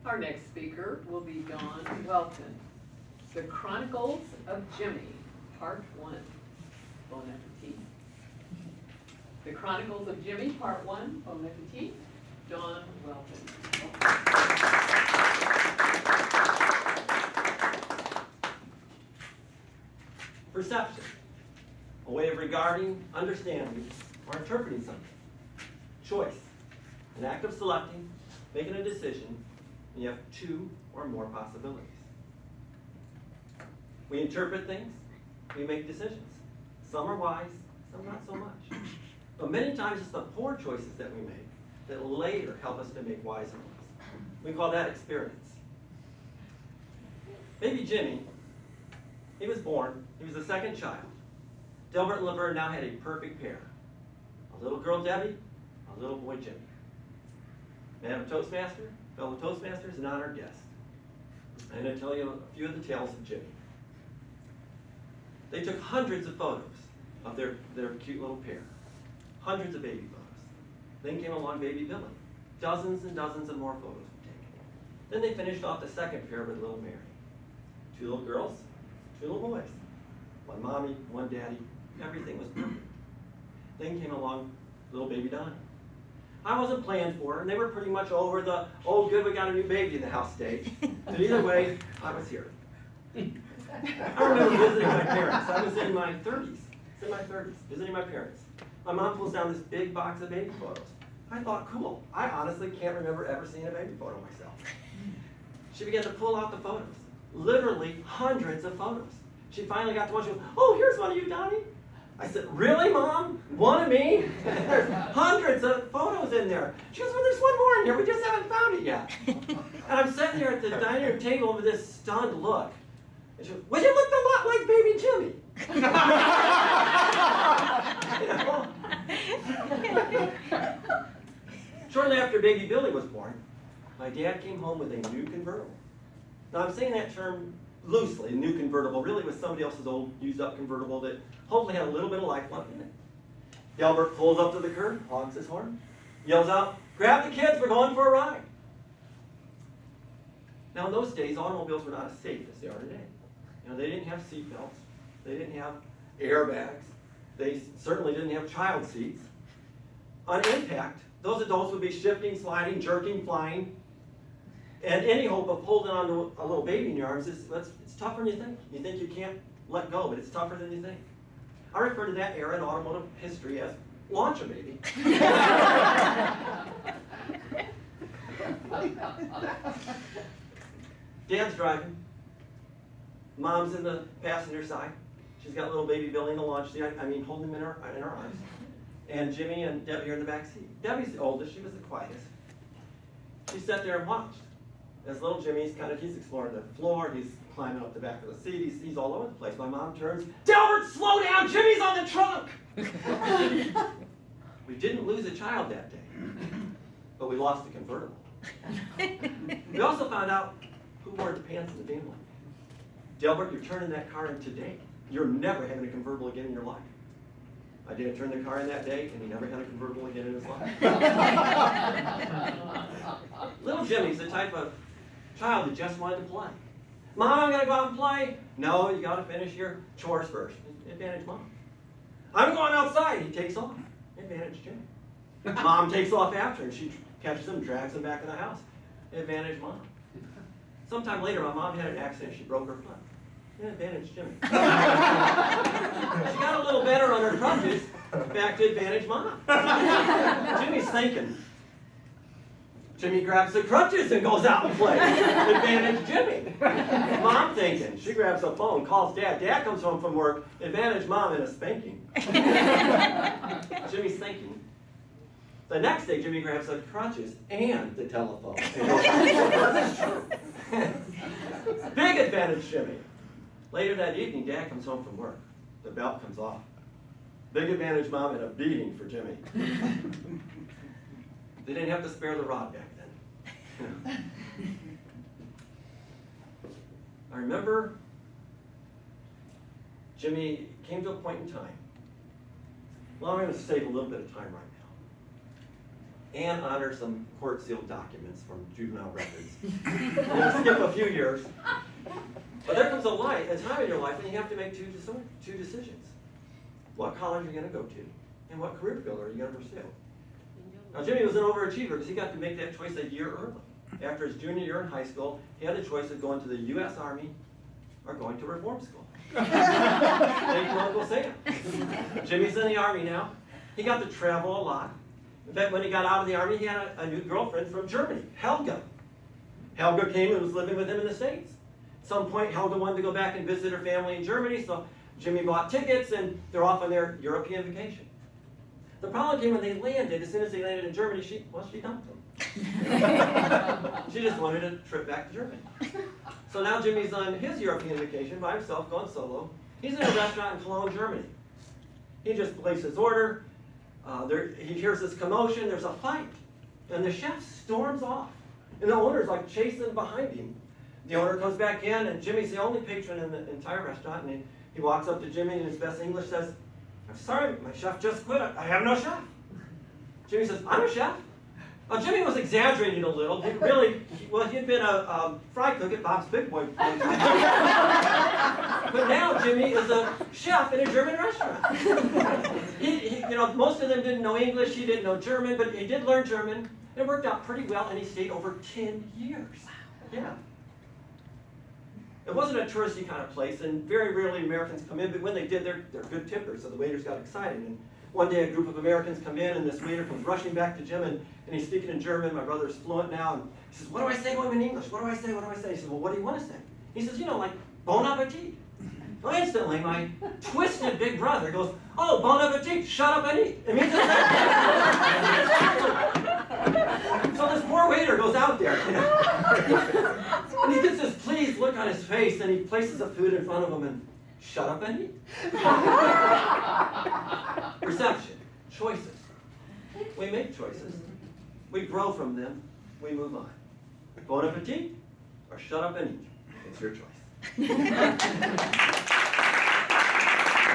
Our next speaker will be Don Welton. The Chronicles of Jimmy, Part 1. Bon appetit. The Chronicles of Jimmy, Part 1. Bon appetit. Don Welton. Perception, a way of regarding, understanding, or interpreting something. Choice, an act of selecting, making a decision, and you have two or more possibilities. We interpret things, we make decisions. Some are wise, some not so much. But many times it's the poor choices that we make that later help us to make wiser ones. We call that experience. Baby Jimmy, he was born, he was the second child. Delbert and Laverne now had a perfect pair. A little girl Debbie, a little boy Jimmy. Madam Toastmaster, fellow Toastmasters, and honored guests. I'm going to tell you a few of the tales of Jimmy. They took hundreds of photos of their cute little pair. Hundreds of baby photos. Then came along baby Billy. Dozens and dozens of more photos were taken. Then they finished off the second pair with little Mary. 2 little girls, 2 little boys. 1 mommy, 1 daddy. Everything was perfect. Then came along little baby Donnie. I wasn't planned for her, and they were pretty much over the, oh good, we got a new baby in the house stage. But either way, I was here. I remember visiting my parents. I was in my 30s. Visiting my parents. My mom pulls down this big box of baby photos. I thought, cool. I honestly can't remember ever seeing a baby photo myself. She began to pull out the photos. Literally hundreds of photos. She finally got to one. She goes, oh, here's one of you, Donnie. I said, really, Mom? One of me? There's hundreds of photos in there. She goes, well, there's one more in here. We just haven't found it yet. And I'm sitting there at the dining room table with this stunned look. And she goes, well, you looked a lot like baby Jimmy. Shortly after baby Billy was born, my dad came home with a new convertible. Now, I'm saying that term loosely. A new convertible really was somebody else's old used-up convertible that hopefully had a little bit of life left in it. Delbert pulls up to the curb, honks his horn, yells out, grab the kids, we're going for a ride. Now, in those days, automobiles were not as safe as they are today. They didn't have seat belts. They didn't have airbags. They certainly didn't have child seats. On impact, those adults would be shifting, sliding, jerking, flying. And any hope of holding onto a little baby in your arms it's tougher than you think. You think you can't let go, but it's tougher than you think. I refer to that era in automotive history as launch a baby. Dad's driving. Mom's in the passenger side. She's got little baby Billy in the launch seat. Holding him in her arms. And Jimmy and Debbie are in the back seat. Debbie's the oldest. She was the quietest. She sat there and watched. As little Jimmy's he's exploring the floor. He's climbing up the back of the seat. He's all over the place. My mom turns, Delbert, slow down. Jimmy's on the trunk. We didn't lose a child that day, but we lost the convertible. We also found out who wore the pants in the family. Delbert, you're turning that car in today. You're never having a convertible again in your life. My dad turned the car in that day, and he never had a convertible again in his life. Little Jimmy's the type of child that just wanted to play. Mom, I'm going to go out and play. No, you got to finish your chores first. Advantage Mom. I'm going outside. He takes off. Advantage Jimmy. Mom takes off after, and she catches him, drags him back in the house. Advantage Mom. Sometime later, my mom had an accident. She broke her foot. Advantage Jimmy. She got a little better on her crutches. Back to advantage Mom. Jimmy's thinking. Jimmy grabs the crutches and goes out and plays. Advantage Jimmy. Mom thinking. She grabs the phone, calls Dad. Dad comes home from work. Advantage Mom in a spanking. Jimmy's thinking. The next day, Jimmy grabs the crutches and the telephone. That's true. Big advantage Jimmy. Later that evening, Dad comes home from work. The belt comes off. Big advantage Mom and a beating for Jimmy. They didn't have to spare the rod back then. I remember Jimmy came to a point in time. Well, I'm going to save a little bit of time right now. and honor some court-sealed documents from juvenile records. We'll skip a few years. But there comes a time in your life when you have to make two decisions. What college are you going to go to, and what career field are you going to pursue? Now, Jimmy was an overachiever because he got to make that choice a year early. After his junior year in high school, he had a choice of going to the U.S. Army or going to reform school. Thank you, Uncle Sam. Jimmy's in the Army now. He got to travel a lot. In fact, when he got out of the Army, he had a new girlfriend from Germany, Helga. Helga came and was living with him in the States. At some point, Helga wanted to go back and visit her family in Germany, so Jimmy bought tickets, and they're off on their European vacation. The problem came when they landed. As soon as they landed in Germany, she dumped them. She just wanted a trip back to Germany. So now Jimmy's on his European vacation by himself, going solo. He's in a restaurant in Cologne, Germany. He just placed his order. He hears this commotion. There's a fight. And the chef storms off. And the owner's like chasing behind him. The owner comes back in, and Jimmy's the only patron in the entire restaurant. And he walks up to Jimmy in his best English, says, "I'm sorry, my chef just quit. I have no chef." Jimmy says, "I'm a chef." Jimmy was exaggerating a little. He had been a fry cook at Bob's Big Boy. But now Jimmy is a chef in a German restaurant. Most of them didn't know English. He didn't know German, but he did learn German. It worked out pretty well, and he stayed over 10 years. Yeah. It wasn't a touristy kind of place, and very rarely Americans come in, but when they did, they're good tippers, so the waiters got excited. And one day a group of Americans come in, and this waiter comes rushing back to Jim, and he's speaking in German. My brother's fluent now, and he says, "What do I say to him in English? What do I say? What do I say?" He says, "Well, what do you want to say?" He says, like, "Bon appetit." Well, instantly, my twisted big brother goes, "Oh, bon appetit, shut up and eat." It means so this poor waiter goes out there, and he gets this pleased look on his face, and he places the food in front of him and, "Shut up and eat." Perception, choices. We make choices. We grow from them. We move on. Bon appetit or shut up and eat. It's your choice.